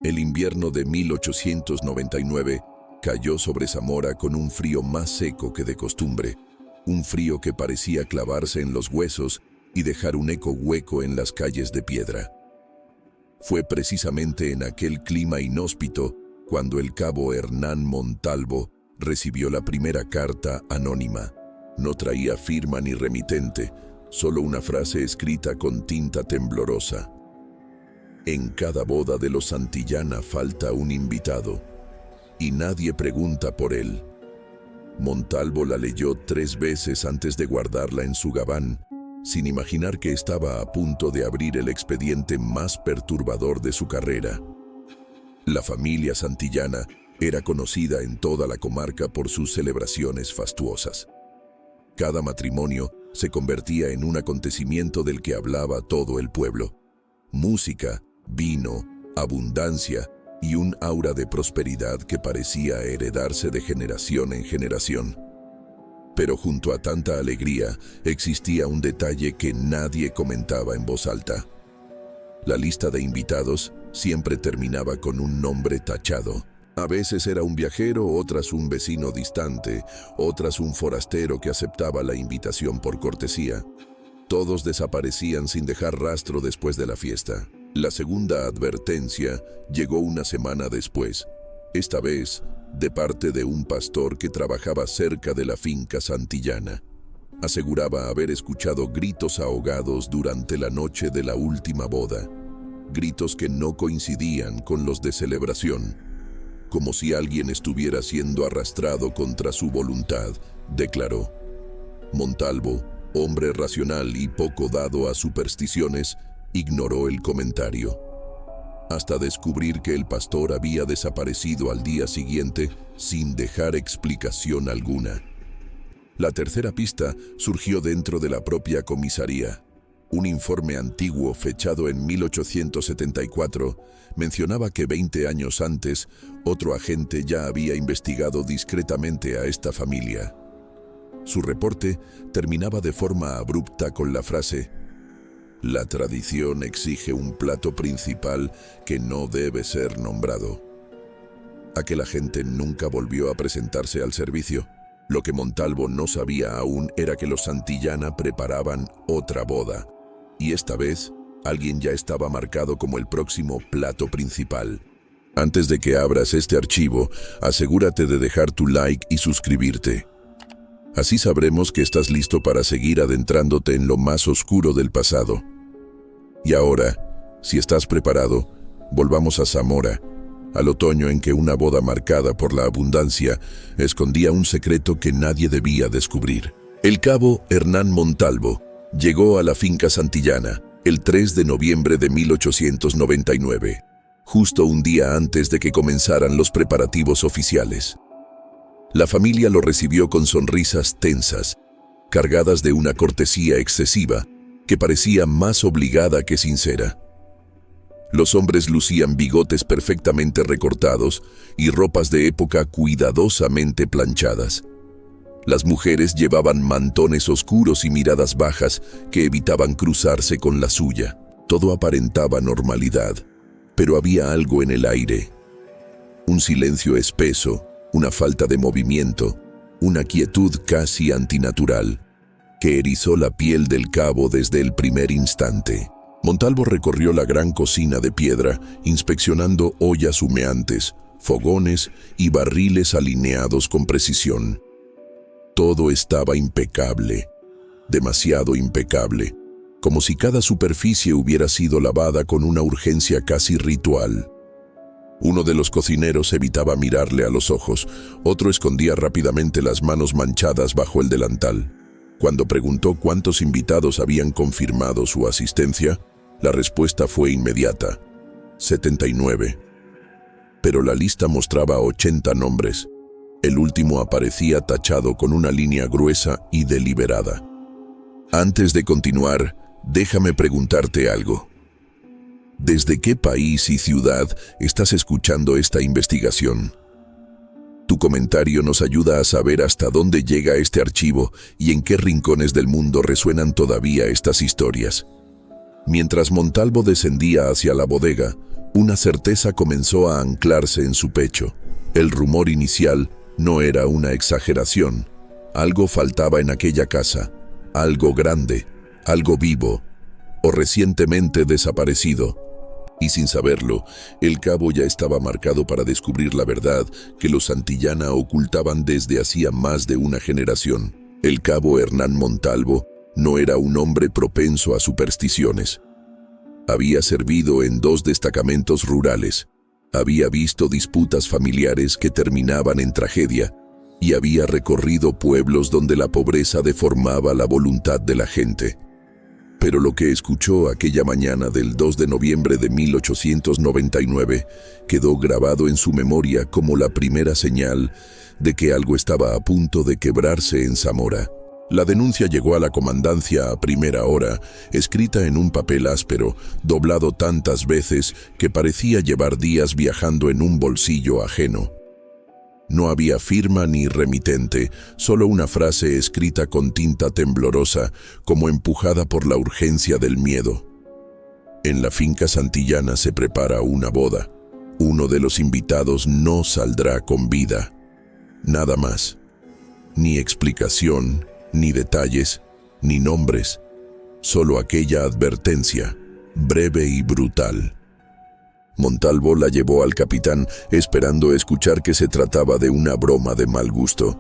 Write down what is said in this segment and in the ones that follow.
El invierno de 1899 cayó sobre Zamora con un frío más seco que de costumbre, un frío que parecía clavarse en los huesos y dejar un eco hueco en las calles de piedra. Fue precisamente en aquel clima inhóspito cuando el cabo Hernán Montalvo recibió la primera carta anónima. No traía firma ni remitente, solo una frase escrita con tinta temblorosa. En cada boda de los Santillana falta un invitado, y nadie pregunta por él. Montalvo la leyó 3 veces antes de guardarla en su gabán, sin imaginar que estaba a punto de abrir el expediente más perturbador de su carrera. La familia Santillana era conocida en toda la comarca por sus celebraciones fastuosas. Cada matrimonio se convertía en un acontecimiento del que hablaba todo el pueblo. Música, vino, abundancia y un aura de prosperidad que parecía heredarse de generación en generación. Pero junto a tanta alegría existía un detalle que nadie comentaba en voz alta. La lista de invitados siempre terminaba con un nombre tachado. A veces era un viajero, otras un vecino distante, otras un forastero que aceptaba la invitación por cortesía. Todos desaparecían sin dejar rastro después de la fiesta. La segunda advertencia llegó una semana después, esta vez de parte de un pastor que trabajaba cerca de la finca Santillana. Aseguraba haber escuchado gritos ahogados durante la noche de la última boda, gritos que no coincidían con los de celebración, como si alguien estuviera siendo arrastrado contra su voluntad, declaró. Montalvo, hombre racional y poco dado a supersticiones, ignoró el comentario, hasta descubrir que el pastor había desaparecido al día siguiente sin dejar explicación alguna. La tercera pista surgió dentro de la propia comisaría. Un informe antiguo fechado en 1874 mencionaba que 20 años antes, otro agente ya había investigado discretamente a esta familia. Su reporte terminaba de forma abrupta con la frase: «La tradición exige un plato principal que no debe ser nombrado». Aquel agente nunca volvió a presentarse al servicio. Lo que Montalvo no sabía aún era que los Santillana preparaban otra boda, y esta vez alguien ya estaba marcado como el próximo plato principal. Antes de que abras este archivo, asegúrate de dejar tu like y suscribirte. Así sabremos que estás listo para seguir adentrándote en lo más oscuro del pasado. Y ahora, si estás preparado, volvamos a Zamora, al otoño en que una boda marcada por la abundancia escondía un secreto que nadie debía descubrir. El cabo Hernán Montalvo llegó a la finca Santillana el 3 de noviembre de 1899, justo un día antes de que comenzaran los preparativos oficiales. La familia lo recibió con sonrisas tensas, cargadas de una cortesía excesiva que parecía más obligada que sincera. Los hombres lucían bigotes perfectamente recortados y ropas de época cuidadosamente planchadas. Las mujeres llevaban mantones oscuros y miradas bajas que evitaban cruzarse con la suya. Todo aparentaba normalidad, pero había algo en el aire. Un silencio espeso, una falta de movimiento, una quietud casi antinatural, que erizó la piel del cabo desde el primer instante. Montalvo recorrió la gran cocina de piedra, inspeccionando ollas humeantes, fogones y barriles alineados con precisión. Todo estaba impecable, demasiado impecable, como si cada superficie hubiera sido lavada con una urgencia casi ritual. Uno de los cocineros evitaba mirarle a los ojos, otro escondía rápidamente las manos manchadas bajo el delantal. Cuando preguntó cuántos invitados habían confirmado su asistencia, la respuesta fue inmediata: 79. Pero la lista mostraba 80 nombres. El último aparecía tachado con una línea gruesa y deliberada. Antes de continuar, déjame preguntarte algo. ¿Desde qué país y ciudad estás escuchando esta investigación? Tu comentario nos ayuda a saber hasta dónde llega este archivo y en qué rincones del mundo resuenan todavía estas historias. Mientras Montalvo descendía hacia la bodega, Una certeza comenzó a anclarse en su pecho. El rumor inicial no era una exageración. Algo faltaba en aquella casa, algo grande, algo vivo, o recientemente desaparecido. Y sin saberlo, el cabo ya estaba marcado para descubrir la verdad que los Santillana ocultaban desde hacía más de una generación. El cabo Hernán Montalvo no era un hombre propenso a supersticiones. Había servido en 2 destacamentos rurales, había visto disputas familiares que terminaban en tragedia y había recorrido pueblos donde la pobreza deformaba la voluntad de la gente. Pero lo que escuchó aquella mañana del 2 de noviembre de 1899 quedó grabado en su memoria como la primera señal de que algo estaba a punto de quebrarse en Zamora. La denuncia llegó a la comandancia a primera hora, escrita en un papel áspero, doblado tantas veces que parecía llevar días viajando en un bolsillo ajeno. No había firma ni remitente, solo una frase escrita con tinta temblorosa, como empujada por la urgencia del miedo. En la finca santillana se prepara una boda. Uno de los invitados no saldrá con vida. Nada más. Ni explicación, ni detalles, ni nombres. Solo aquella advertencia, breve y brutal. Montalvo la llevó al capitán, esperando escuchar que se trataba de una broma de mal gusto.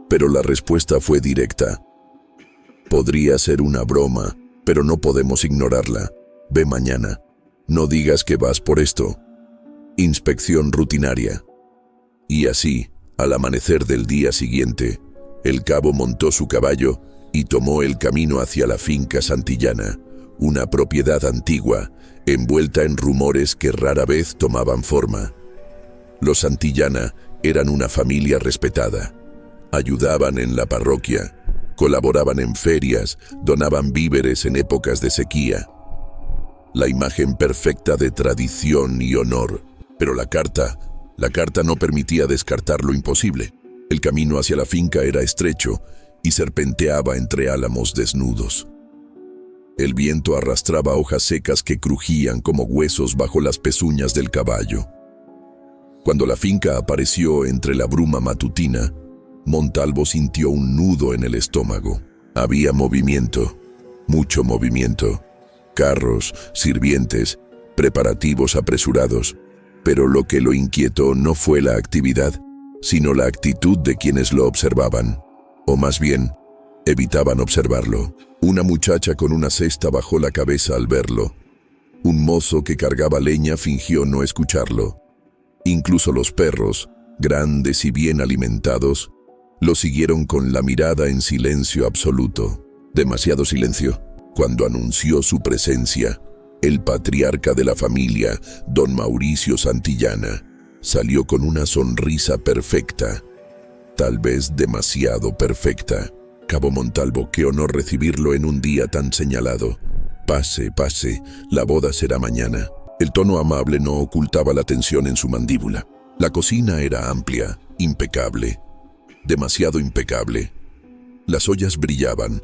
Pero la respuesta fue directa. Podría ser una broma, pero no podemos ignorarla. Ve mañana. No digas que vas por esto. Inspección rutinaria. Y así, al amanecer del día siguiente, el cabo montó su caballo y tomó el camino hacia la finca santillana, una propiedad antigua, envuelta en rumores que rara vez tomaban forma. Los Santillana eran una familia respetada. Ayudaban en la parroquia, colaboraban en ferias, donaban víveres en épocas de sequía. La imagen perfecta de tradición y honor. Pero la carta no permitía descartar lo imposible. El camino hacia la finca era estrecho y serpenteaba entre álamos desnudos. El viento arrastraba hojas secas que crujían como huesos bajo las pezuñas del caballo. Cuando la finca apareció entre la bruma matutina, Montalvo sintió un nudo en el estómago. Había movimiento, mucho movimiento. Carros, sirvientes, preparativos apresurados. Pero lo que lo inquietó no fue la actividad, sino la actitud de quienes lo observaban, o más bien, evitaban observarlo. Una muchacha con una cesta bajó la cabeza al verlo. Un mozo que cargaba leña fingió no escucharlo. Incluso los perros, grandes y bien alimentados, lo siguieron con la mirada en silencio absoluto. Demasiado silencio. Cuando anunció su presencia, el patriarca de la familia, don Mauricio Santillana, salió con una sonrisa perfecta, tal vez demasiado perfecta. Cabo Montalvo, qué honor recibirlo en un día tan señalado. Pase, pase, la boda será mañana. El tono amable no ocultaba la tensión en su mandíbula. La cocina era amplia, impecable, demasiado impecable. Las ollas brillaban,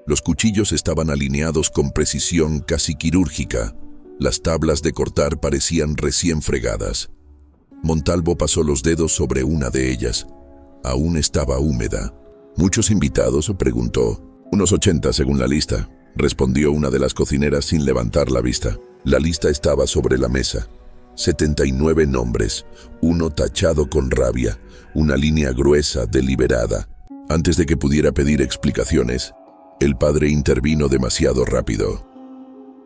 los cuchillos estaban alineados con precisión casi quirúrgica, las tablas de cortar parecían recién fregadas. Montalvo pasó los dedos sobre una de ellas. Aún estaba húmeda. ¿Muchos invitados?, preguntó. Unos 80 según la lista, respondió una de las cocineras sin levantar la vista. La lista estaba sobre la mesa. 79 nombres, uno tachado con rabia, una línea gruesa, deliberada. Antes de que pudiera pedir explicaciones, el padre intervino demasiado rápido.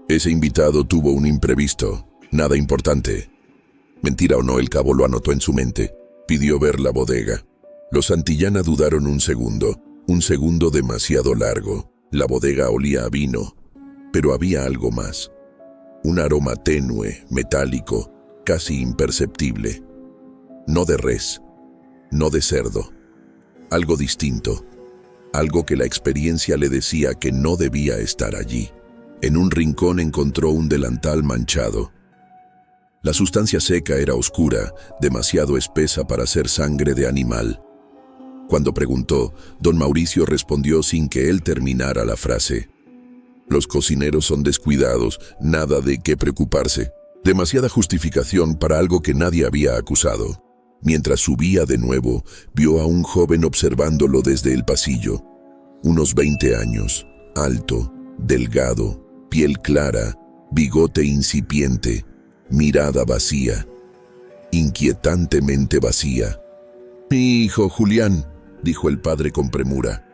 Ese invitado tuvo un imprevisto, nada importante. Mentira o no, el cabo lo anotó en su mente. Pidió ver la bodega. Los Santillana dudaron un segundo demasiado largo. La bodega olía a vino, pero había algo más. Un aroma tenue, metálico, casi imperceptible. No de res, no de cerdo. Algo distinto, algo que la experiencia le decía que no debía estar allí. En un rincón encontró un delantal manchado. La sustancia seca era oscura, demasiado espesa para ser sangre de animal. Cuando preguntó, don Mauricio respondió sin que él terminara la frase. Los cocineros son descuidados, nada de qué preocuparse. Demasiada justificación para algo que nadie había acusado. Mientras subía de nuevo, vio a un joven observándolo desde el pasillo. Unos 20 años, alto, delgado, piel clara, bigote incipiente, mirada vacía, inquietantemente vacía. «Mi hijo Julián», dijo el padre con premura,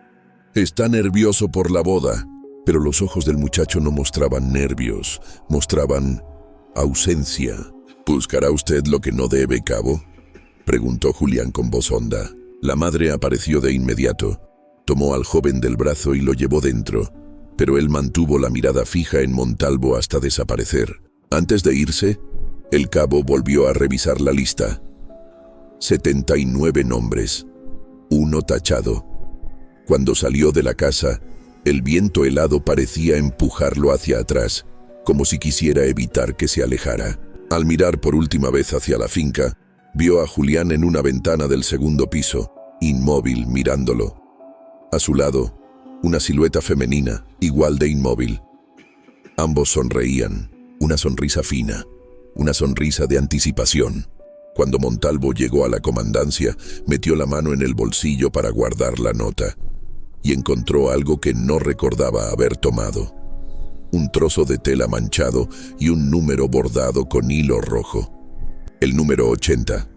«está nervioso por la boda». Pero los ojos del muchacho no mostraban nervios, mostraban ausencia. «¿Buscará usted lo que no debe, cabo?», preguntó Julián con voz honda. La madre apareció de inmediato. Tomó al joven del brazo y lo llevó dentro, pero él mantuvo la mirada fija en Montalvo hasta desaparecer. Antes de irse, el cabo volvió a revisar la lista. 79 nombres, uno tachado. Cuando salió de la casa, el viento helado parecía empujarlo hacia atrás, como si quisiera evitar que se alejara. Al mirar por última vez hacia la finca, vio a Julián en una ventana del segundo piso, inmóvil mirándolo. A su lado, una silueta femenina, igual de inmóvil. Ambos sonreían, una sonrisa fina, una sonrisa de anticipación. Cuando Montalvo llegó a la comandancia, metió la mano en el bolsillo para guardar la nota y encontró algo que no recordaba haber tomado. Un trozo de tela manchado y un número bordado con hilo rojo. El número 80.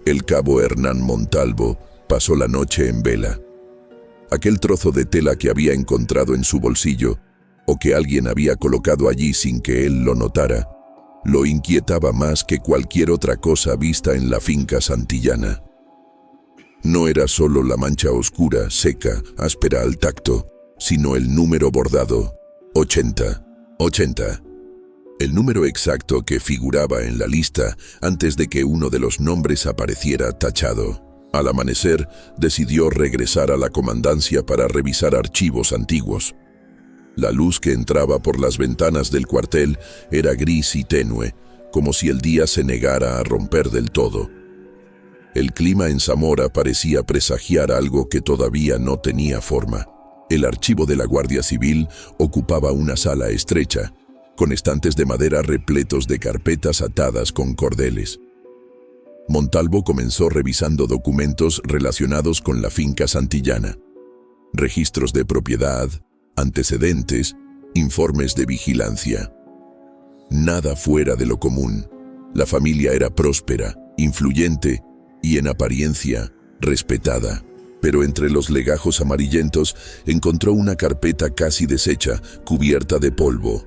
El cabo Hernán Montalvo pasó la noche en vela. Aquel trozo de tela que había encontrado en su bolsillo, o que alguien había colocado allí sin que él lo notara, lo inquietaba más que cualquier otra cosa vista en la finca santillana. No era solo la mancha oscura, seca, áspera al tacto, sino el número bordado, 80. El número exacto que figuraba en la lista antes de que uno de los nombres apareciera tachado. Al amanecer, decidió regresar a la comandancia para revisar archivos antiguos. La luz que entraba por las ventanas del cuartel era gris y tenue, como si el día se negara a romper del todo. El clima en Zamora parecía presagiar algo que todavía no tenía forma. El archivo de la Guardia Civil ocupaba una sala estrecha, con estantes de madera repletos de carpetas atadas con cordeles. Montalvo comenzó revisando documentos relacionados con la finca santillana. Registros de propiedad, antecedentes, informes de vigilancia. Nada fuera de lo común. La familia era próspera, influyente y, en apariencia, respetada. Pero entre los legajos amarillentos encontró una carpeta casi deshecha, cubierta de polvo.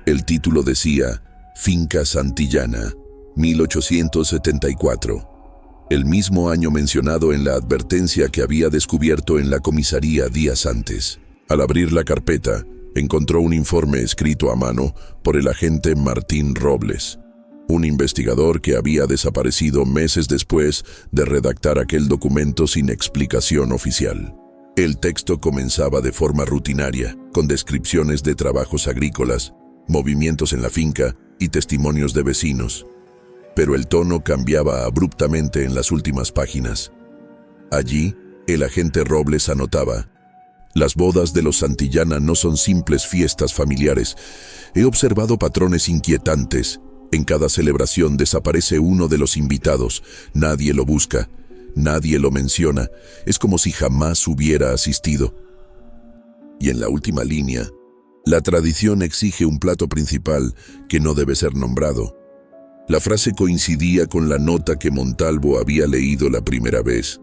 El título decía «Finca Santillana, 1874». El mismo año mencionado en la advertencia que había descubierto en la comisaría días antes. Al abrir la carpeta, encontró un informe escrito a mano por el agente Martín Robles, un investigador que había desaparecido meses después de redactar aquel documento sin explicación oficial. El texto comenzaba de forma rutinaria, con descripciones de trabajos agrícolas, movimientos en la finca y testimonios de vecinos. Pero el tono cambiaba abruptamente en las últimas páginas. Allí, el agente Robles anotaba: «Las bodas de los Santillana no son simples fiestas familiares. He observado patrones inquietantes. En cada celebración desaparece uno de los invitados. Nadie lo busca, nadie lo menciona. Es como si jamás hubiera asistido». Y en la última línea, «La tradición exige un plato principal que no debe ser nombrado». La frase coincidía con la nota que Montalvo había leído la primera vez.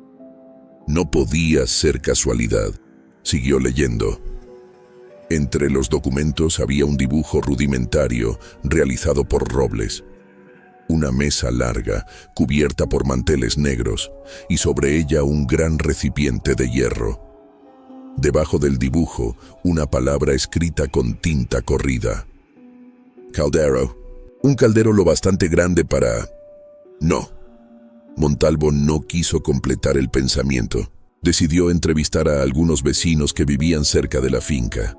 No podía ser casualidad. Siguió leyendo. Entre los documentos había un dibujo rudimentario realizado por Robles. Una mesa larga, cubierta por manteles negros, y sobre ella un gran recipiente de hierro. Debajo del dibujo, una palabra escrita con tinta corrida. «Caldero». Un caldero lo bastante grande para... No. Montalvo no quiso completar el pensamiento. Decidió entrevistar a algunos vecinos que vivían cerca de la finca.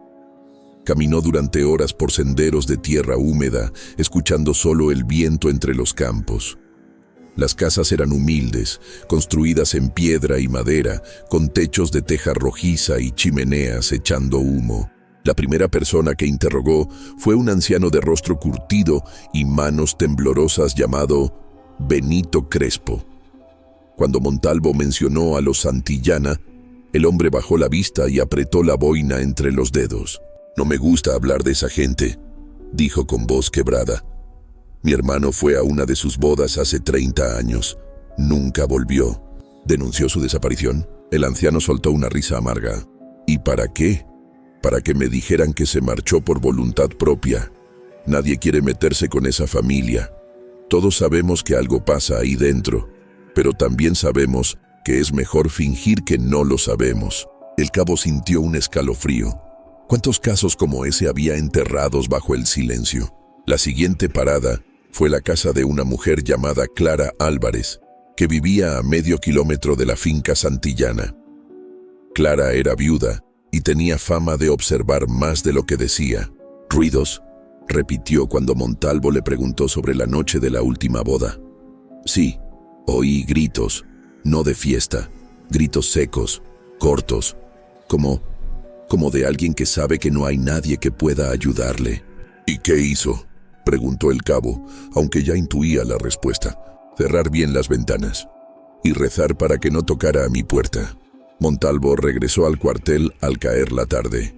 Caminó durante horas por senderos de tierra húmeda, escuchando solo el viento entre los campos. Las casas eran humildes, construidas en piedra y madera, con techos de teja rojiza y chimeneas echando humo. La primera persona que interrogó fue un anciano de rostro curtido y manos temblorosas llamado Benito Crespo. Cuando Montalvo mencionó a los Santillana, el hombre bajó la vista y apretó la boina entre los dedos. «No me gusta hablar de esa gente», dijo con voz quebrada. «Mi hermano fue a una de sus bodas hace 30 años. Nunca volvió». ¿Denunció su desaparición? El anciano soltó una risa amarga. «¿Y para qué? Para que me dijeran que se marchó por voluntad propia. Nadie quiere meterse con esa familia. Todos sabemos que algo pasa ahí dentro, pero también sabemos que es mejor fingir que no lo sabemos». El cabo sintió un escalofrío. ¿Cuántos casos como ese había enterrados bajo el silencio? La siguiente parada fue la casa de una mujer llamada Clara Álvarez, que vivía a medio kilómetro de la finca Santillana. Clara era viuda y tenía fama de observar más de lo que decía. «¿Ruidos?», repitió cuando Montalvo le preguntó sobre la noche de la última boda. «Sí, oí gritos, no de fiesta, gritos secos, cortos, como de alguien que sabe que no hay nadie que pueda ayudarle». «¿Y qué hizo?», preguntó el cabo, aunque ya intuía la respuesta. «Cerrar bien las ventanas y rezar para que no tocara a mi puerta». Montalvo regresó al cuartel al caer la tarde.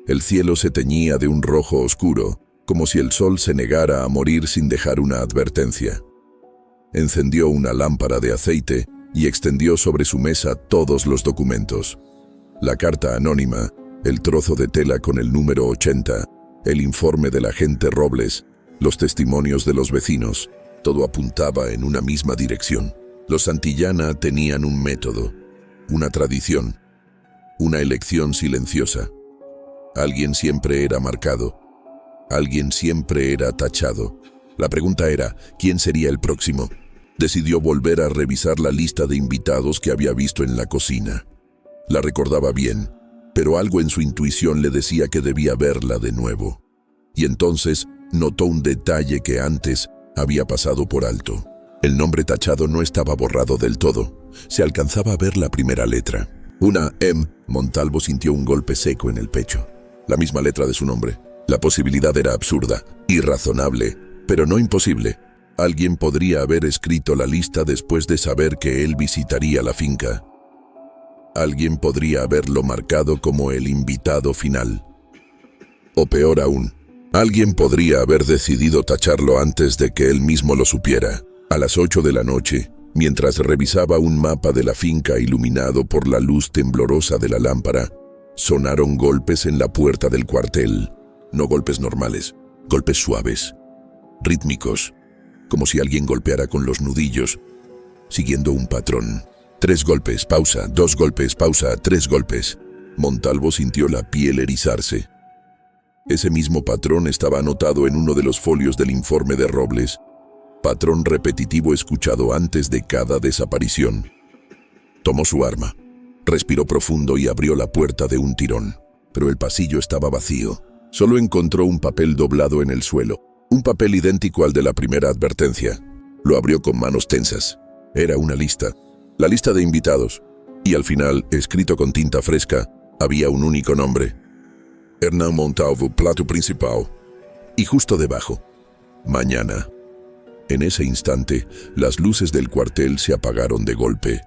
El cielo se teñía de un rojo oscuro, como si el sol se negara a morir sin dejar una advertencia. Encendió una lámpara de aceite y extendió sobre su mesa todos los documentos. La carta anónima, el trozo de tela con el número 80, el informe del agente Robles, los testimonios de los vecinos, todo apuntaba en una misma dirección. Los Santillana tenían un método, una tradición, una elección silenciosa. Alguien siempre era marcado, alguien siempre era tachado. La pregunta era, ¿quién sería el próximo? Decidió volver a revisar la lista de invitados que había visto en la cocina. La recordaba bien, pero algo en su intuición le decía que debía verla de nuevo. Y entonces notó un detalle que antes había pasado por alto. El nombre tachado no estaba borrado del todo. Se alcanzaba a ver la primera letra. Una M. Montalvo sintió un golpe seco en el pecho. La misma letra de su nombre. La posibilidad era absurda, irrazonable, pero no imposible. Alguien podría haber escrito la lista después de saber que él visitaría la finca. Alguien podría haberlo marcado como el invitado final. O peor aún, alguien podría haber decidido tacharlo antes de que él mismo lo supiera. A las 8 de la noche, mientras revisaba un mapa de la finca iluminado por la luz temblorosa de la lámpara, sonaron golpes en la puerta del cuartel. No golpes normales, golpes suaves, rítmicos, como si alguien golpeara con los nudillos, siguiendo un patrón. 3 golpes, pausa, 2 golpes, pausa, 3 golpes. Montalvo sintió la piel erizarse. Ese mismo patrón estaba anotado en uno de los folios del informe de Robles. Patrón repetitivo escuchado antes de cada desaparición. Tomó su arma, respiró profundo y abrió la puerta de un tirón. Pero el pasillo estaba vacío. Solo encontró un papel doblado en el suelo. Un papel idéntico al de la primera advertencia. Lo abrió con manos tensas. Era una lista. La lista de invitados. Y al final, escrito con tinta fresca, había un único nombre. Hernán Montalvo, plato principal. Y justo debajo, mañana. En ese instante, las luces del cuartel se apagaron de golpe.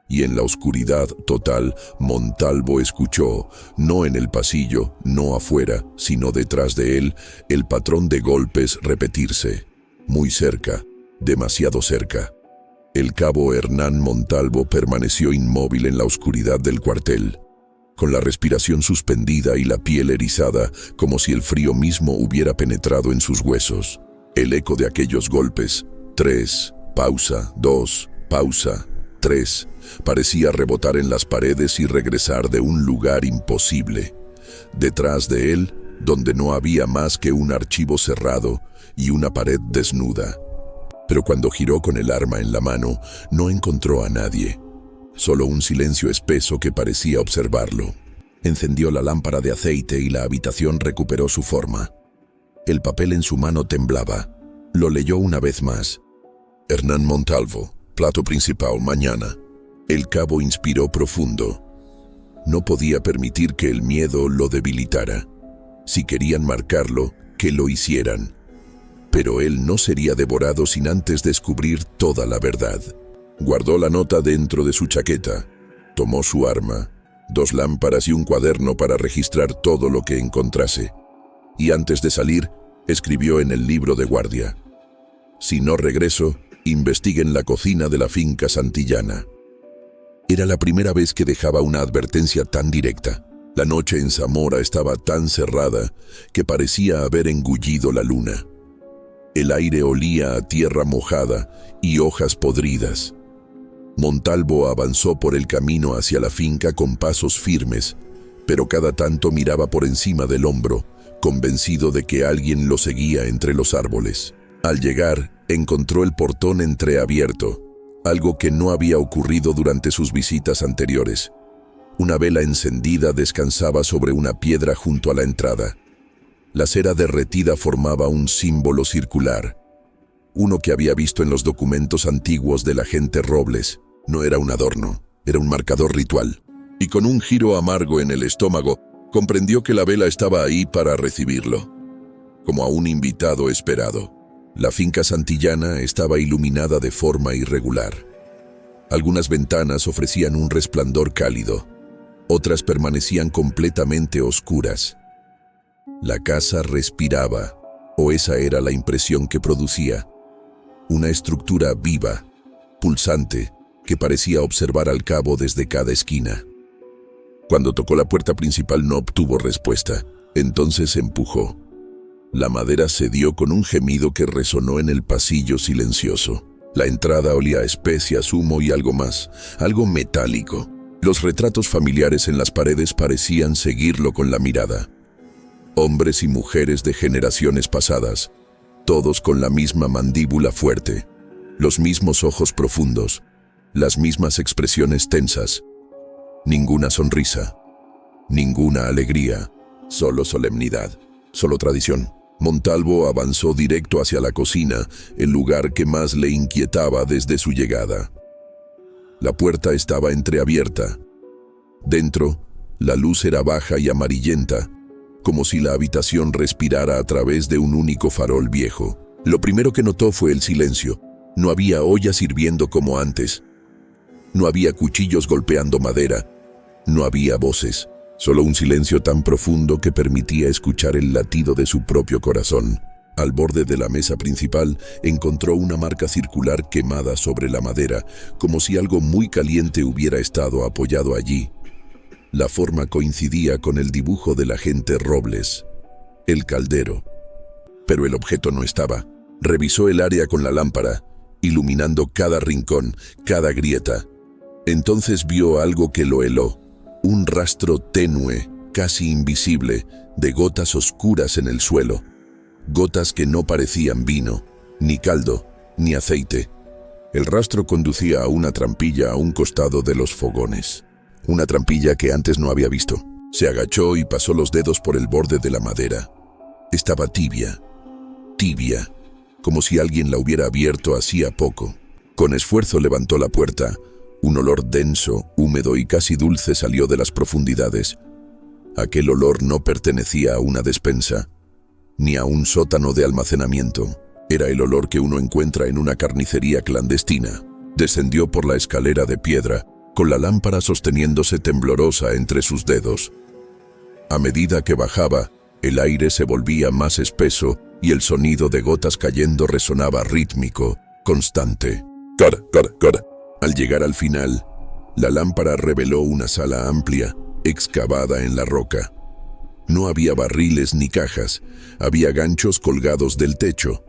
Y en la oscuridad total, Montalvo escuchó, no en el pasillo, no afuera, sino detrás de él, el patrón de golpes repetirse. Muy cerca, demasiado cerca. El cabo Hernán Montalvo permaneció inmóvil en la oscuridad del cuartel, con la respiración suspendida y la piel erizada, como si el frío mismo hubiera penetrado en sus huesos. El eco de aquellos golpes, 3, pausa, 2, pausa, 3, parecía rebotar en las paredes y regresar de un lugar imposible. Detrás de él, donde no había más que un archivo cerrado y una pared desnuda. Pero cuando giró con el arma en la mano, no encontró a nadie. Solo un silencio espeso que parecía observarlo. Encendió la lámpara de aceite y la habitación recuperó su forma. El papel en su mano temblaba. Lo leyó una vez más. Hernán Montalvo, plato principal, mañana. El cabo inspiró profundo. No podía permitir que el miedo lo debilitara. Si querían marcarlo, que lo hicieran. Pero él no sería devorado sin antes descubrir toda la verdad. Guardó la nota dentro de su chaqueta. Tomó su arma, 2 lámparas y un cuaderno para registrar todo lo que encontrase. Y antes de salir, escribió en el libro de guardia: si no regreso, investiguen la cocina de la finca Santillana. Era la primera vez que dejaba una advertencia tan directa. La noche en Zamora estaba tan cerrada que parecía haber engullido la luna. El aire olía a tierra mojada y hojas podridas. Montalvo avanzó por el camino hacia la finca con pasos firmes, pero cada tanto miraba por encima del hombro, convencido de que alguien lo seguía entre los árboles. Al llegar, encontró el portón entreabierto, algo que no había ocurrido durante sus visitas anteriores. Una vela encendida descansaba sobre una piedra junto a la entrada. La cera derretida formaba un símbolo circular, uno que había visto en los documentos antiguos del agente Robles. No era un adorno, era un marcador ritual. Y con un giro amargo en el estómago, comprendió que la vela estaba ahí para recibirlo, como a un invitado esperado. La finca Santillana estaba iluminada de forma irregular. Algunas ventanas ofrecían un resplandor cálido, otras permanecían completamente oscuras. La casa respiraba, o esa era la impresión que producía. Una estructura viva, pulsante, que parecía observar al cabo desde cada esquina. Cuando tocó la puerta principal no obtuvo respuesta. Entonces empujó. La madera cedió con un gemido que resonó en el pasillo silencioso. La entrada olía a especias, humo y algo más, algo metálico. Los retratos familiares en las paredes parecían seguirlo con la mirada. Hombres y mujeres de generaciones pasadas, todos con la misma mandíbula fuerte, los mismos ojos profundos, las mismas expresiones tensas. Ninguna sonrisa, ninguna alegría, solo solemnidad, solo tradición. Montalvo avanzó directo hacia la cocina, el lugar que más le inquietaba desde su llegada. La puerta estaba entreabierta. Dentro, la luz era baja y amarillenta, como si la habitación respirara a través de un único farol viejo. Lo primero que notó fue el silencio. No había ollas hirviendo como antes. No había cuchillos golpeando madera. No había voces. Solo un silencio tan profundo que permitía escuchar el latido de su propio corazón. Al borde de la mesa principal encontró una marca circular quemada sobre la madera, como si algo muy caliente hubiera estado apoyado allí. La forma coincidía con el dibujo del agente Robles, el caldero. Pero el objeto no estaba. Revisó el área con la lámpara, iluminando cada rincón, cada grieta. Entonces vio algo que lo heló. Un rastro tenue, casi invisible, de gotas oscuras en el suelo. Gotas que no parecían vino, ni caldo, ni aceite. El rastro conducía a una trampilla a un costado de los fogones. Una trampilla que antes no había visto. Se agachó y pasó los dedos por el borde de la madera. Estaba tibia, tibia, como si alguien la hubiera abierto hacía poco. Con esfuerzo levantó la puerta. Un olor denso, húmedo y casi dulce salió de las profundidades. Aquel olor no pertenecía a una despensa, ni a un sótano de almacenamiento. Era el olor que uno encuentra en una carnicería clandestina. Descendió por la escalera de piedra, con la lámpara sosteniéndose temblorosa entre sus dedos. A medida que bajaba, el aire se volvía más espeso y el sonido de gotas cayendo resonaba rítmico, constante. Cara, cara, cara. Al llegar al final, la lámpara reveló una sala amplia, excavada en la roca. No había barriles ni cajas, había ganchos colgados del techo.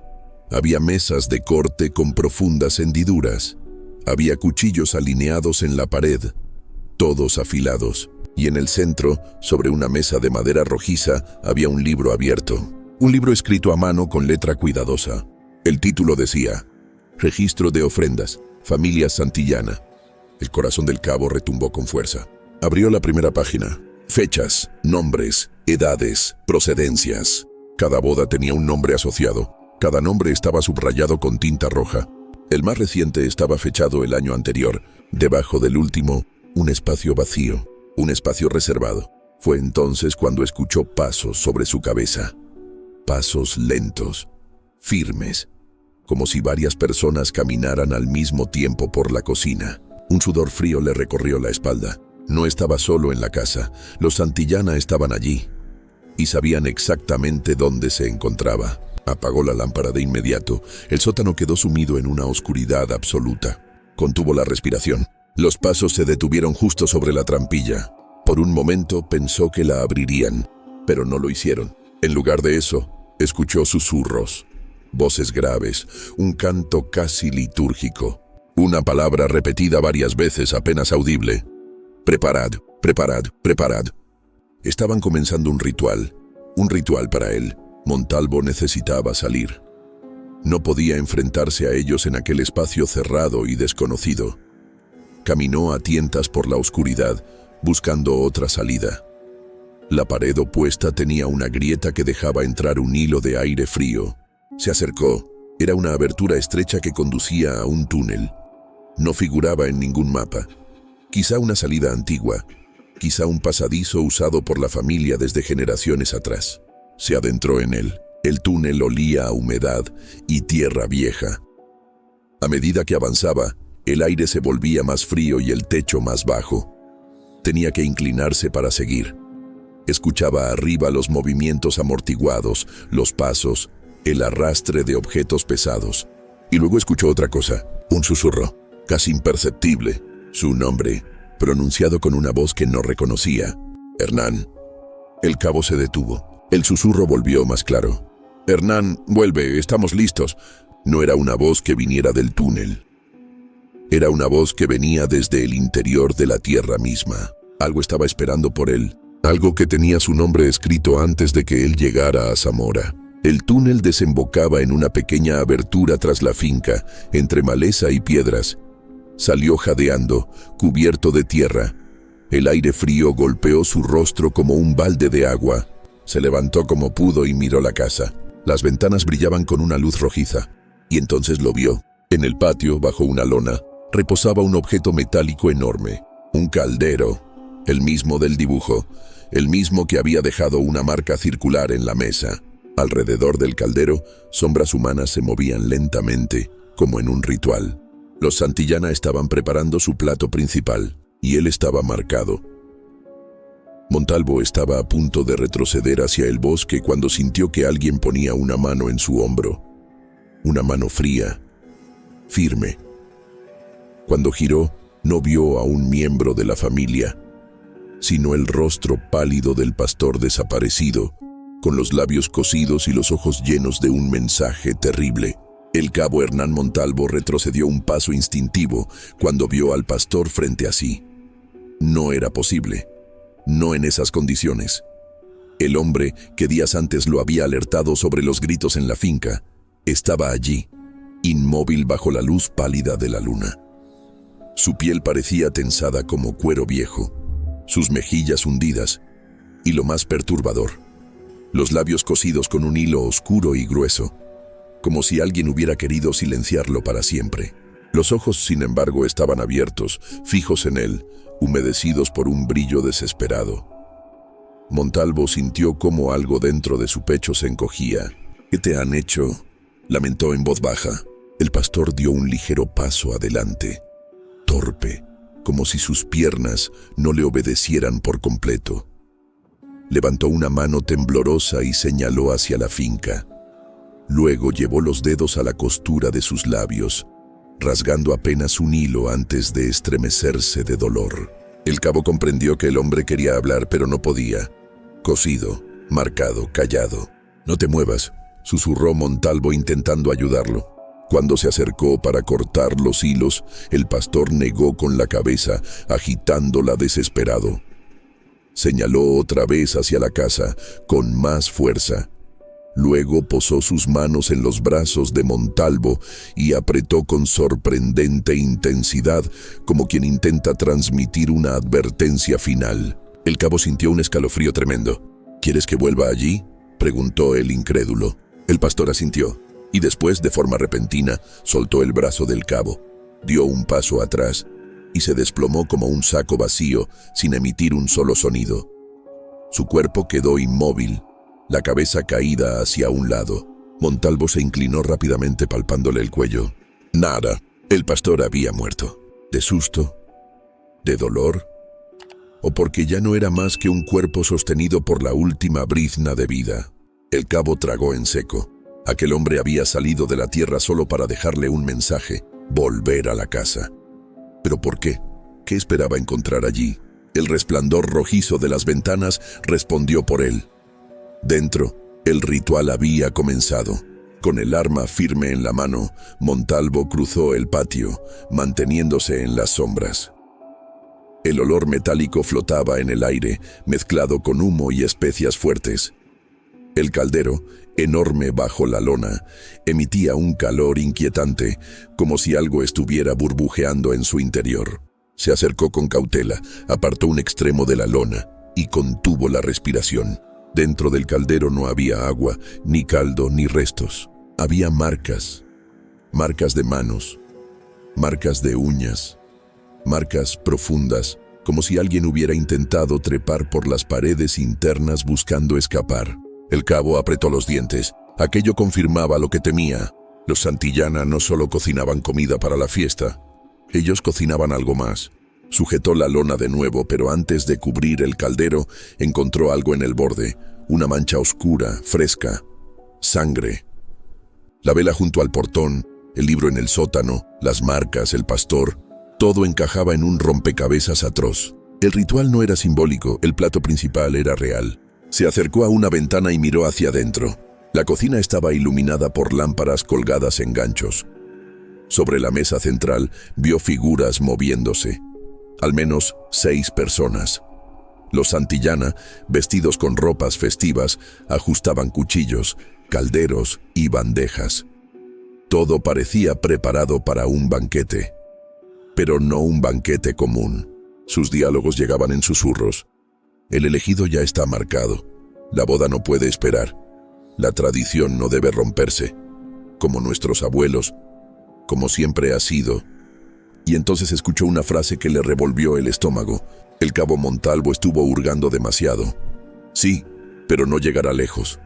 Había mesas de corte con profundas hendiduras. Había cuchillos alineados en la pared, todos afilados. Y en el centro, sobre una mesa de madera rojiza, había un libro abierto. Un libro escrito a mano con letra cuidadosa. El título decía: Registro de ofrendas, familia Santillana. El corazón del cabo retumbó con fuerza. Abrió la primera página. Fechas, nombres, edades, procedencias. Cada boda tenía un nombre asociado. Cada nombre estaba subrayado con tinta roja. El más reciente estaba fechado el año anterior. Debajo del último, un espacio vacío. un espacio reservado. Fue entonces cuando escuchó pasos sobre su cabeza. Pasos lentos, firmes, como si varias personas caminaran al mismo tiempo por la cocina. Un sudor frío le recorrió la espalda. No estaba solo en la casa. Los Santillana estaban allí y sabían exactamente dónde se encontraba. Apagó la lámpara de inmediato. El sótano quedó sumido en una oscuridad absoluta. Contuvo la respiración. Los pasos se detuvieron justo sobre la trampilla. Por un momento pensó que la abrirían, pero no lo hicieron. En lugar de eso, escuchó susurros, voces graves, un canto casi litúrgico. Una palabra repetida varias veces apenas audible. Preparad, preparad, preparad. Estaban comenzando un ritual para él. Montalvo necesitaba salir. No podía enfrentarse a ellos en aquel espacio cerrado y desconocido. Caminó a tientas por la oscuridad, buscando otra salida. La pared opuesta tenía una grieta que dejaba entrar un hilo de aire frío. Se acercó. Era una abertura estrecha que conducía a un túnel. No figuraba en ningún mapa. Quizá una salida antigua, quizá un pasadizo usado por la familia desde generaciones atrás. Se adentró en él. El túnel olía a humedad y tierra vieja. A medida que avanzaba, el aire se volvía más frío y el techo más bajo. Tenía que inclinarse para seguir. Escuchaba arriba los movimientos amortiguados, los pasos, el arrastre de objetos pesados. Y luego escuchó otra cosa, un susurro, casi imperceptible. Su nombre, pronunciado con una voz que no reconocía. Hernán. El cabo se detuvo. El susurro volvió más claro. Hernán, vuelve, estamos listos. No era una voz que viniera del túnel. Era una voz que venía desde el interior de la tierra misma. Algo estaba esperando por él. Algo que tenía su nombre escrito antes de que él llegara a Zamora. El túnel desembocaba en una pequeña abertura tras la finca, entre maleza y piedras. Salió jadeando, cubierto de tierra. El aire frío golpeó su rostro como un balde de agua. Se levantó como pudo y miró la casa. Las ventanas brillaban con una luz rojiza. Y entonces lo vio. En el patio, bajo una lona, reposaba un objeto metálico enorme. Un caldero, el mismo del dibujo, el mismo que había dejado una marca circular en la mesa. Alrededor del caldero, sombras humanas se movían lentamente, como en un ritual. Los Santillana estaban preparando su plato principal, y él estaba marcado. Montalvo estaba a punto de retroceder hacia el bosque cuando sintió que alguien ponía una mano en su hombro. Una mano fría, firme. Cuando giró, no vio a un miembro de la familia, sino el rostro pálido del pastor desaparecido, con los labios cosidos y los ojos llenos de un mensaje terrible. El cabo Hernán Montalvo retrocedió un paso instintivo cuando vio al pastor frente a sí. No era posible, no en esas condiciones. El hombre que días antes lo había alertado sobre los gritos en la finca, estaba allí, inmóvil bajo la luz pálida de la luna. Su piel parecía tensada como cuero viejo, sus mejillas hundidas, y lo más perturbador, los labios cosidos con un hilo oscuro y grueso, como si alguien hubiera querido silenciarlo para siempre. Los ojos, sin embargo, estaban abiertos, fijos en él, humedecidos por un brillo desesperado. Montalvo sintió cómo algo dentro de su pecho se encogía. ¿Qué te han hecho?, lamentó en voz baja. El pastor dio un ligero paso adelante, torpe, como si sus piernas no le obedecieran por completo. Levantó una mano temblorosa y señaló hacia la finca. Luego llevó los dedos a la costura de sus labios, rasgando apenas un hilo antes de estremecerse de dolor. El cabo comprendió que el hombre quería hablar, pero no podía. Cosido, marcado, callado. «No te muevas», susurró Montalvo intentando ayudarlo. Cuando se acercó para cortar los hilos, el pastor negó con la cabeza, agitándola desesperado. Señaló otra vez hacia la casa, con más fuerza. Luego posó sus manos en los brazos de Montalvo y apretó con sorprendente intensidad, como quien intenta transmitir una advertencia final. El cabo sintió un escalofrío tremendo. «¿Quieres que vuelva allí?», preguntó el incrédulo. El pastor asintió, y después, de forma repentina, soltó el brazo del cabo, dio un paso atrás y se desplomó como un saco vacío sin emitir un solo sonido. Su cuerpo quedó inmóvil, la cabeza caída hacia un lado. Montalvo se inclinó rápidamente palpándole el cuello. Nada, el pastor había muerto. ¿De susto? ¿De dolor? ¿O porque ya no era más que un cuerpo sostenido por la última brizna de vida? El cabo tragó en seco. Aquel hombre había salido de la tierra solo para dejarle un mensaje: volver a la casa. ¿Pero por qué? ¿Qué esperaba encontrar allí? El resplandor rojizo de las ventanas respondió por él. Dentro, el ritual había comenzado. Con el arma firme en la mano, Montalvo cruzó el patio, manteniéndose en las sombras. El olor metálico flotaba en el aire, mezclado con humo y especias fuertes. El caldero, enorme bajo la lona, emitía un calor inquietante, como si algo estuviera burbujeando en su interior. Se acercó con cautela, apartó un extremo de la lona y contuvo la respiración. Dentro del caldero no había agua, ni caldo, ni restos. Había marcas, marcas de manos, marcas de uñas, marcas profundas, como si alguien hubiera intentado trepar por las paredes internas buscando escapar. El cabo apretó los dientes. Aquello confirmaba lo que temía. Los Santillana no solo cocinaban comida para la fiesta, ellos cocinaban algo más. Sujetó la lona de nuevo, pero antes de cubrir el caldero, encontró algo en el borde, una mancha oscura, fresca, sangre. La vela junto al portón, el libro en el sótano, las marcas, el pastor, todo encajaba en un rompecabezas atroz. El ritual no era simbólico, el plato principal era real. Se acercó a una ventana y miró hacia adentro. La cocina estaba iluminada por lámparas colgadas en ganchos. Sobre la mesa central vio figuras moviéndose. Al menos 6 personas. Los Santillana, vestidos con ropas festivas, ajustaban cuchillos, calderos y bandejas. Todo parecía preparado para un banquete. Pero no un banquete común. Sus diálogos llegaban en susurros. El elegido ya está marcado. La boda no puede esperar. La tradición no debe romperse. Como nuestros abuelos, como siempre ha sido. Y entonces escuchó una frase que le revolvió el estómago. El cabo Montalvo estuvo hurgando demasiado. Sí, pero no llegará lejos.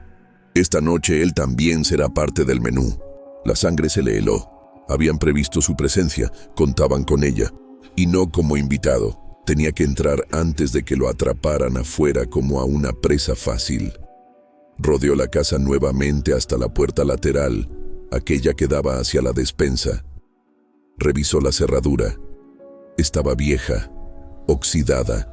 Esta noche él también será parte del menú. La sangre se le heló. Habían previsto su presencia, contaban con ella. Y no como invitado. Tenía que entrar antes de que lo atraparan afuera como a una presa fácil. Rodeó la casa nuevamente hasta la puerta lateral, aquella que daba hacia la despensa. Revisó la cerradura. Estaba vieja, oxidada.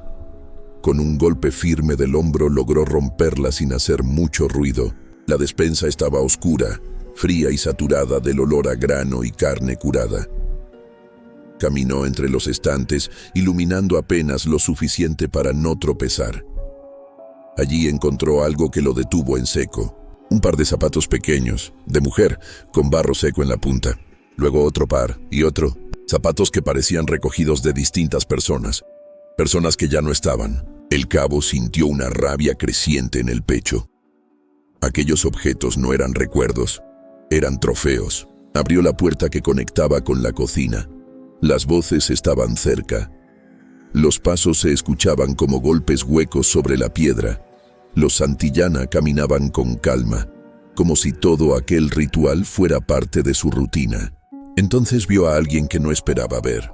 Con un golpe firme del hombro logró romperla sin hacer mucho ruido. La despensa estaba oscura, fría y saturada del olor a grano y carne curada. Caminó entre los estantes, iluminando apenas lo suficiente para no tropezar. Allí encontró algo que lo detuvo en seco. Un par de zapatos pequeños, de mujer, con barro seco en la punta. Luego otro par y otro. Zapatos que parecían recogidos de distintas personas. Personas que ya no estaban. El cabo sintió una rabia creciente en el pecho. Aquellos objetos no eran recuerdos, eran trofeos. Abrió la puerta que conectaba con la cocina. Las voces estaban cerca. Los pasos se escuchaban como golpes huecos sobre la piedra. Los Santillana caminaban con calma, como si todo aquel ritual fuera parte de su rutina. Entonces vio a alguien que no esperaba ver.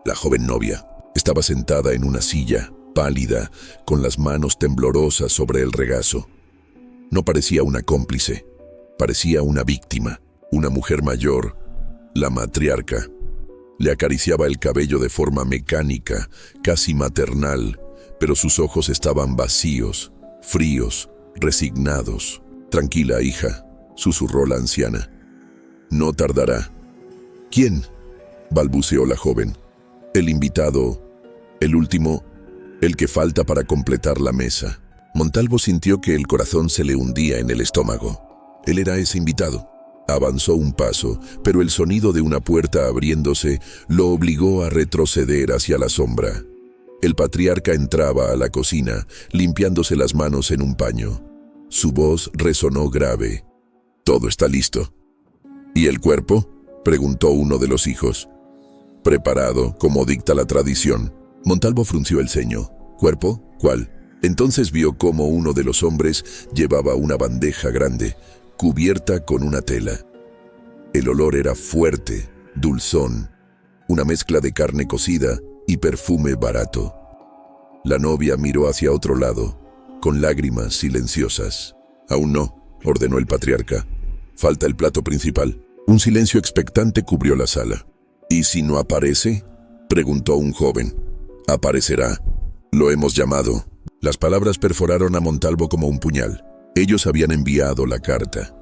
La joven novia estaba sentada en una silla, pálida, con las manos temblorosas sobre el regazo. No parecía una cómplice, parecía una víctima, una mujer mayor, la matriarca. Le acariciaba el cabello de forma mecánica, casi maternal, pero sus ojos estaban vacíos, fríos, resignados. «Tranquila, hija», susurró la anciana. «No tardará». «¿Quién?», balbuceó la joven. «El invitado, el último, el que falta para completar la mesa». Montalvo sintió que el corazón se le hundía en el estómago. Él era ese invitado. Avanzó un paso, pero el sonido de una puerta abriéndose lo obligó a retroceder hacia la sombra. El patriarca entraba a la cocina, limpiándose las manos en un paño. Su voz resonó grave. «Todo está listo». «¿Y el cuerpo?», preguntó uno de los hijos. Preparado, como dicta la tradición. Montalvo frunció el ceño. ¿Cuerpo? ¿Cuál? Entonces vio cómo uno de los hombres llevaba una bandeja grande, cubierta con una tela. El olor era fuerte, dulzón, una mezcla de carne cocida y perfume barato. La novia miró hacia otro lado, con lágrimas silenciosas. «Aún no», ordenó el patriarca. «Falta el plato principal». Un silencio expectante cubrió la sala. «¿Y si no aparece?», preguntó un joven. «Aparecerá. Lo hemos llamado». Las palabras perforaron a Montalvo como un puñal. Ellos habían enviado la carta.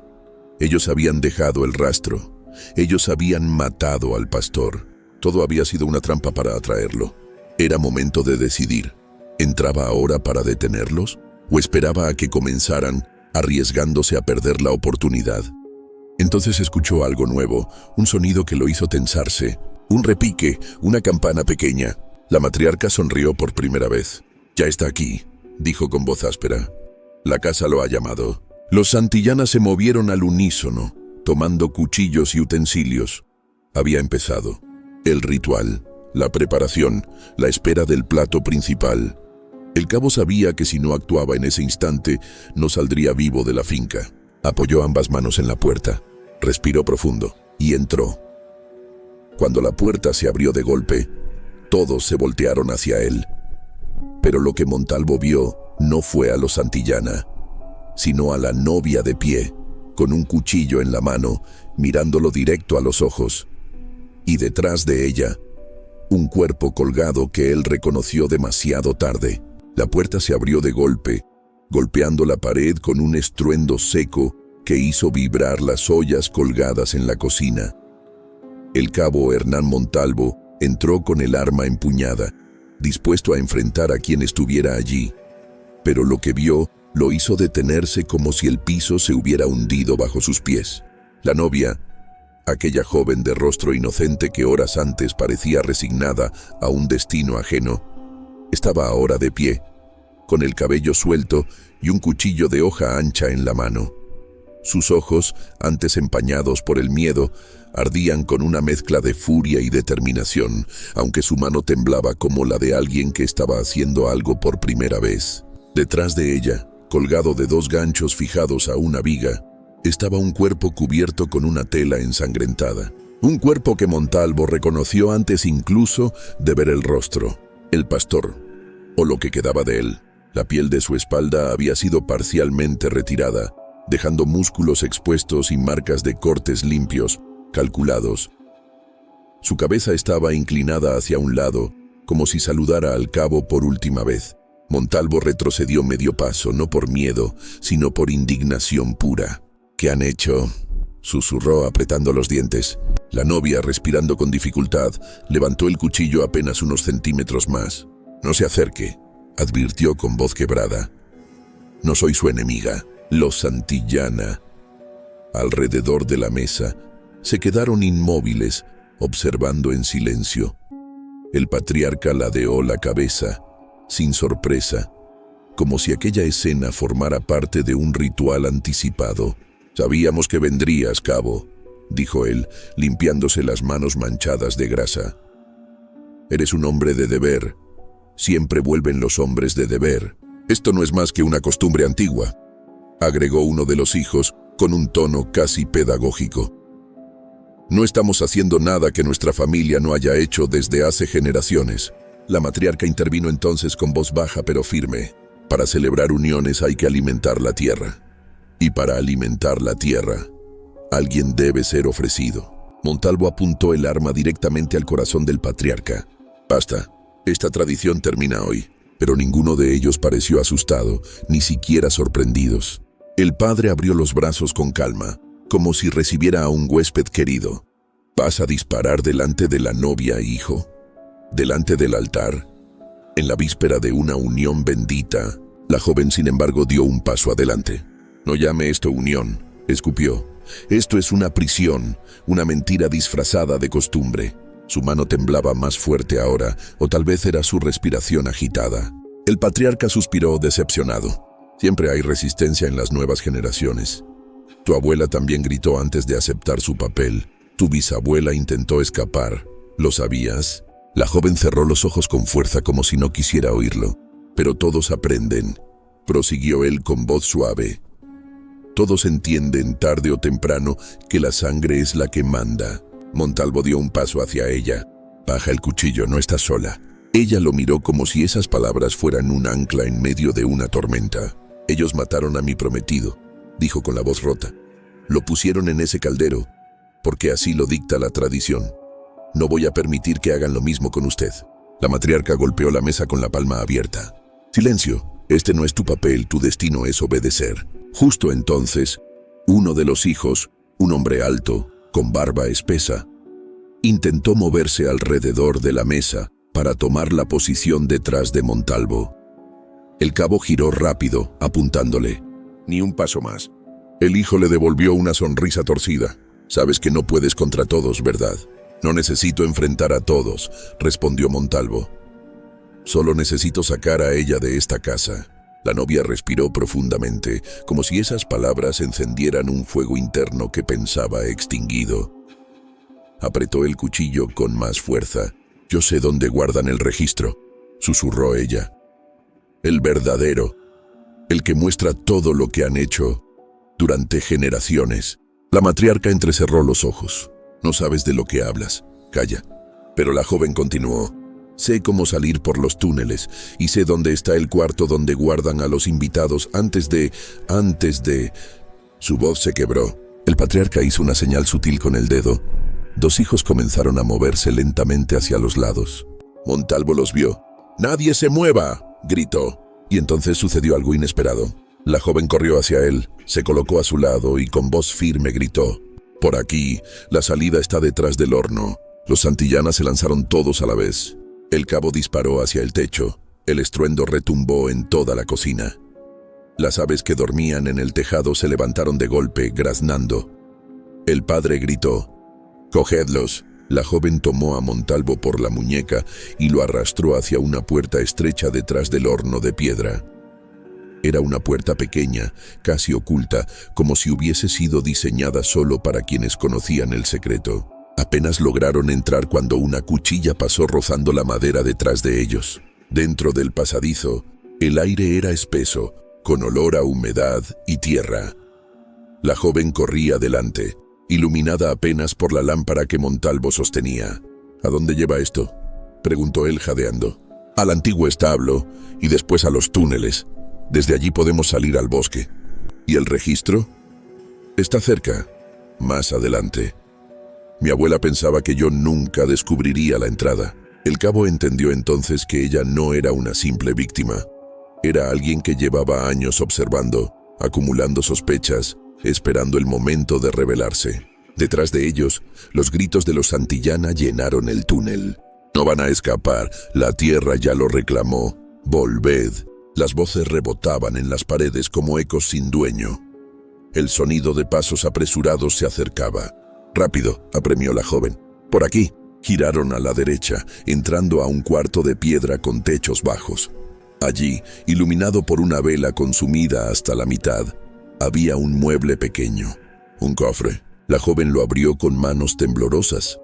Ellos habían dejado el rastro. Ellos habían matado al pastor. Todo había sido una trampa para atraerlo. Era momento de decidir. ¿Entraba ahora para detenerlos? ¿O esperaba a que comenzaran, arriesgándose a perder la oportunidad? Entonces escuchó algo nuevo, un sonido que lo hizo tensarse. Un repique, una campana pequeña. La matriarca sonrió por primera vez. «Ya está aquí», dijo con voz áspera. «La casa lo ha llamado». Los Santillana se movieron al unísono, tomando cuchillos y utensilios. Había empezado. El ritual, la preparación, la espera del plato principal. El cabo sabía que si no actuaba en ese instante, no saldría vivo de la finca. Apoyó ambas manos en la puerta, respiró profundo y entró. Cuando la puerta se abrió de golpe, todos se voltearon hacia él. Pero lo que Montalvo vio no fue a los Santillana, sino a la novia de pie, con un cuchillo en la mano, mirándolo directo a los ojos. Y detrás de ella, un cuerpo colgado que él reconoció demasiado tarde. La puerta se abrió de golpe, golpeando la pared con un estruendo seco que hizo vibrar las ollas colgadas en la cocina. El cabo Hernán Montalvo entró con el arma empuñada, dispuesto a enfrentar a quien estuviera allí. Pero lo que vio lo hizo detenerse como si el piso se hubiera hundido bajo sus pies. La novia, aquella joven de rostro inocente que horas antes parecía resignada a un destino ajeno, estaba ahora de pie, con el cabello suelto y un cuchillo de hoja ancha en la mano. Sus ojos, antes empañados por el miedo, ardían con una mezcla de furia y determinación, aunque su mano temblaba como la de alguien que estaba haciendo algo por primera vez. Detrás de ella, colgado de dos ganchos fijados a una viga, estaba un cuerpo cubierto con una tela ensangrentada. Un cuerpo que Montalvo reconoció antes incluso de ver el rostro. El pastor, o lo que quedaba de él. La piel de su espalda había sido parcialmente retirada, dejando músculos expuestos y marcas de cortes limpios, calculados. Su cabeza estaba inclinada hacia un lado, como si saludara al cabo por última vez. Montalvo retrocedió medio paso, no por miedo, sino por indignación pura. «¿Qué han hecho?», susurró apretando los dientes. La novia, respirando con dificultad, levantó el cuchillo apenas unos centímetros más. «No se acerque», advirtió con voz quebrada. «No soy su enemiga». Los Santillana, alrededor de la mesa, se quedaron inmóviles, observando en silencio. El patriarca ladeó la cabeza, sin sorpresa, como si aquella escena formara parte de un ritual anticipado. «Sabíamos que vendrías, cabo», dijo él, limpiándose las manos manchadas de grasa. «Eres un hombre de deber. Siempre vuelven los hombres de deber. Esto no es más que una costumbre antigua», agregó uno de los hijos con un tono casi pedagógico. «No estamos haciendo nada que nuestra familia no haya hecho desde hace generaciones». La matriarca intervino entonces con voz baja pero firme. «Para celebrar uniones hay que alimentar la tierra. Y para alimentar la tierra, alguien debe ser ofrecido». Montalvo apuntó el arma directamente al corazón del patriarca. «Basta, esta tradición termina hoy». Pero ninguno de ellos pareció asustado, ni siquiera sorprendidos. El padre abrió los brazos con calma, como si recibiera a un huésped querido. «¿Vas a disparar delante de la novia, hijo? ¿Delante del altar? En la víspera de una unión bendita». La joven, sin embargo, dio un paso adelante. «No llame esto unión», escupió. «Esto es una prisión, una mentira disfrazada de costumbre». Su mano temblaba más fuerte ahora, o tal vez era su respiración agitada. El patriarca suspiró decepcionado. «Siempre hay resistencia en las nuevas generaciones. Tu abuela también gritó antes de aceptar su papel. Tu bisabuela intentó escapar. ¿Lo sabías? La joven cerró los ojos con fuerza como si no quisiera oírlo. Pero todos aprenden, prosiguió él con voz suave. Todos entienden tarde o temprano que la sangre es la que manda. Montalvo dio un paso hacia ella. Baja el cuchillo, no estás sola. Ella lo miró como si esas palabras fueran un ancla en medio de una tormenta. Ellos mataron a mi prometido, dijo con la voz rota. Lo pusieron en ese caldero, porque así lo dicta la tradición. No voy a permitir que hagan lo mismo con usted. La matriarca golpeó la mesa con la palma abierta. Silencio, este no es tu papel, tu destino es obedecer. Justo entonces, uno de los hijos, un hombre alto, con barba espesa, intentó moverse alrededor de la mesa para tomar la posición detrás de Montalvo. El cabo giró rápido, apuntándole. Ni un paso más. El hijo le devolvió una sonrisa torcida. Sabes que no puedes contra todos, ¿verdad? No necesito enfrentar a todos, respondió Montalvo. Solo necesito sacar a ella de esta casa. La novia respiró profundamente, como si esas palabras encendieran un fuego interno que pensaba extinguido. Apretó el cuchillo con más fuerza. Yo sé dónde guardan el registro, susurró ella. El verdadero, el que muestra todo lo que han hecho durante generaciones. La matriarca entrecerró los ojos. No sabes de lo que hablas. Calla. Pero la joven continuó. Sé cómo salir por los túneles y sé dónde está el cuarto donde guardan a los invitados antes de... Su voz se quebró. El patriarca hizo una señal sutil con el dedo. Dos hijos comenzaron a moverse lentamente hacia los lados. Montalvo los vio. ¡Nadie se mueva!, gritó. Y entonces sucedió algo inesperado. La joven corrió hacia él, se colocó a su lado y con voz firme gritó. Por aquí, la salida está detrás del horno. Los Santillana se lanzaron todos a la vez. El cabo disparó hacia el techo. El estruendo retumbó en toda la cocina. Las aves que dormían en el tejado se levantaron de golpe, graznando. El padre gritó. «¡Cogedlos!». La joven tomó a Montalvo por la muñeca y lo arrastró hacia una puerta estrecha detrás del horno de piedra. Era una puerta pequeña, casi oculta, como si hubiese sido diseñada solo para quienes conocían el secreto. Apenas lograron entrar cuando una cuchilla pasó rozando la madera detrás de ellos. Dentro del pasadizo, el aire era espeso, con olor a humedad y tierra. La joven corría delante, iluminada apenas por la lámpara que Montalvo sostenía. «¿A dónde lleva esto?», preguntó él jadeando. «Al antiguo establo y después a los túneles. Desde allí podemos salir al bosque». «¿Y el registro?». «Está cerca, más adelante». Mi abuela pensaba que yo nunca descubriría la entrada. El cabo entendió entonces que ella no era una simple víctima. Era alguien que llevaba años observando, acumulando sospechas, esperando el momento de revelarse. Detrás de ellos, los gritos de los Santillana llenaron el túnel. «No van a escapar, la tierra ya lo reclamó. Volved». Las voces rebotaban en las paredes como ecos sin dueño. El sonido de pasos apresurados se acercaba. «Rápido», apremió la joven. «Por aquí». Giraron a la derecha, entrando a un cuarto de piedra con techos bajos. Allí, iluminado por una vela consumida hasta la mitad, había un mueble pequeño, un cofre. La joven lo abrió con manos temblorosas.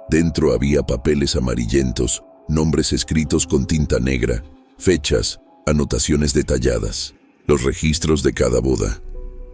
Dentro había papeles amarillentos, nombres escritos con tinta negra, fechas, anotaciones detalladas, los registros de cada boda,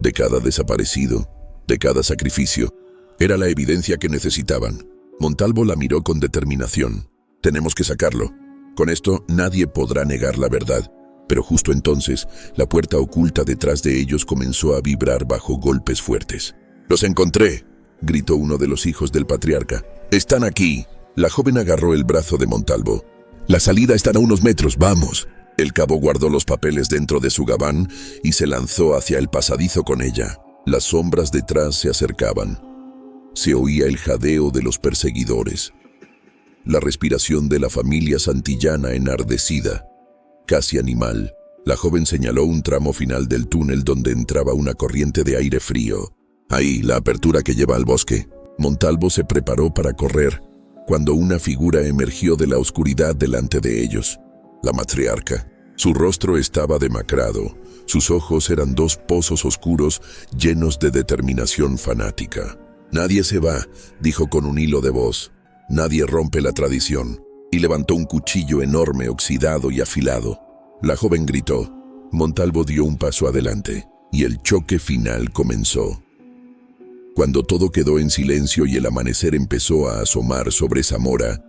de cada desaparecido, de cada sacrificio. Era la evidencia que necesitaban. Montalvo la miró con determinación. «Tenemos que sacarlo. Con esto nadie podrá negar la verdad». Pero justo entonces, la puerta oculta detrás de ellos comenzó a vibrar bajo golpes fuertes. «¡Los encontré!», gritó uno de los hijos del patriarca. «¡Están aquí!». La joven agarró el brazo de Montalvo. «La salida está a unos metros, vamos». El cabo guardó los papeles dentro de su gabán y se lanzó hacia el pasadizo con ella. Las sombras detrás se acercaban. Se oía el jadeo de los perseguidores. La respiración de la familia Santillana enardecida, casi animal. La joven señaló un tramo final del túnel donde entraba una corriente de aire frío. Ahí, la apertura que lleva al bosque. Montalvo se preparó para correr, cuando una figura emergió de la oscuridad delante de ellos. La matriarca. Su rostro estaba demacrado. Sus ojos eran dos pozos oscuros llenos de determinación fanática. «Nadie se va», dijo con un hilo de voz. Nadie rompe la tradición, y levantó un cuchillo enorme, oxidado y afilado. La joven gritó. Montalvo dio un paso adelante, y el choque final comenzó. Cuando todo quedó en silencio y el amanecer empezó a asomar sobre Zamora,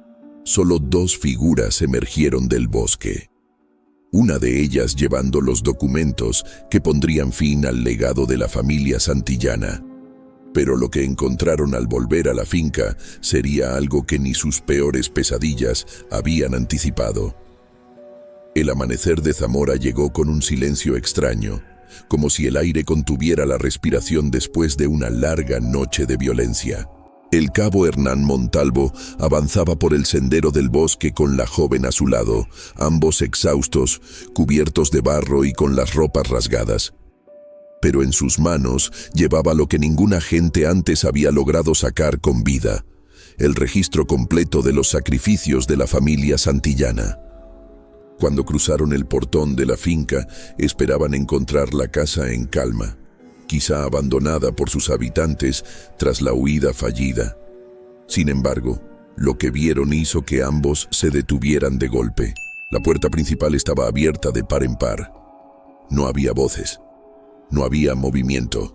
solo dos figuras emergieron del bosque. Una de ellas llevando los documentos que pondrían fin al legado de la familia Santillana. Pero lo que encontraron al volver a la finca sería algo que ni sus peores pesadillas habían anticipado. El amanecer de Zamora llegó con un silencio extraño, como si el aire contuviera la respiración después de una larga noche de violencia. El cabo Hernán Montalvo avanzaba por el sendero del bosque con la joven a su lado, ambos exhaustos, cubiertos de barro y con las ropas rasgadas. Pero en sus manos llevaba lo que ningún agente antes había logrado sacar con vida: el registro completo de los sacrificios de la familia Santillana. Cuando cruzaron el portón de la finca, esperaban encontrar la casa en calma, quizá abandonada por sus habitantes tras la huida fallida. Sin embargo, lo que vieron hizo que ambos se detuvieran de golpe. La puerta principal estaba abierta de par en par. No había voces, no había movimiento,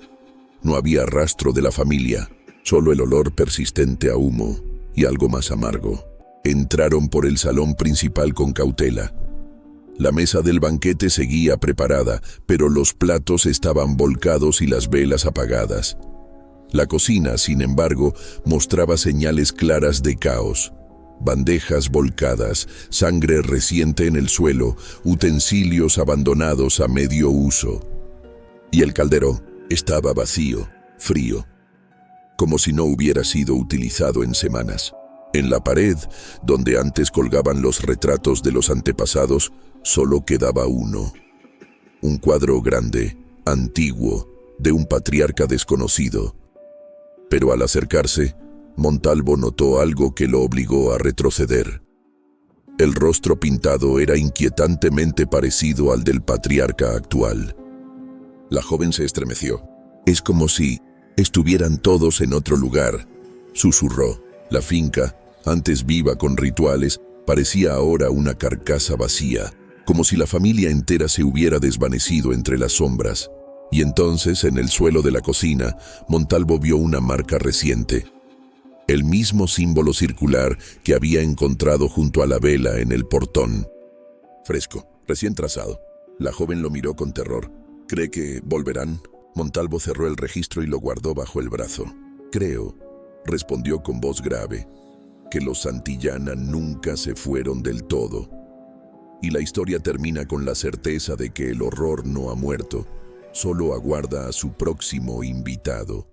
no había rastro de la familia, solo el olor persistente a humo y algo más amargo. Entraron por el salón principal con cautela. La mesa del banquete seguía preparada, pero los platos estaban volcados y las velas apagadas. La cocina, sin embargo, mostraba señales claras de caos. Bandejas volcadas, sangre reciente en el suelo, utensilios abandonados a medio uso. Y el caldero estaba vacío, frío, como si no hubiera sido utilizado en semanas. En la pared, donde antes colgaban los retratos de los antepasados, solo quedaba uno. Un cuadro grande, antiguo, de un patriarca desconocido. Pero al acercarse, Montalvo notó algo que lo obligó a retroceder. El rostro pintado era inquietantemente parecido al del patriarca actual. La joven se estremeció. «Es como si estuvieran todos en otro lugar», susurró. La finca, antes viva con rituales, parecía ahora una carcasa vacía, como si la familia entera se hubiera desvanecido entre las sombras. Y entonces, en el suelo de la cocina, Montalvo vio una marca reciente. El mismo símbolo circular que había encontrado junto a la vela en el portón. Fresco, recién trazado. La joven lo miró con terror. «¿Cree que volverán?» Montalvo cerró el registro y lo guardó bajo el brazo. «Creo», respondió con voz grave, «que los Santillana nunca se fueron del todo». Y la historia termina con la certeza de que el horror no ha muerto, solo aguarda a su próximo invitado.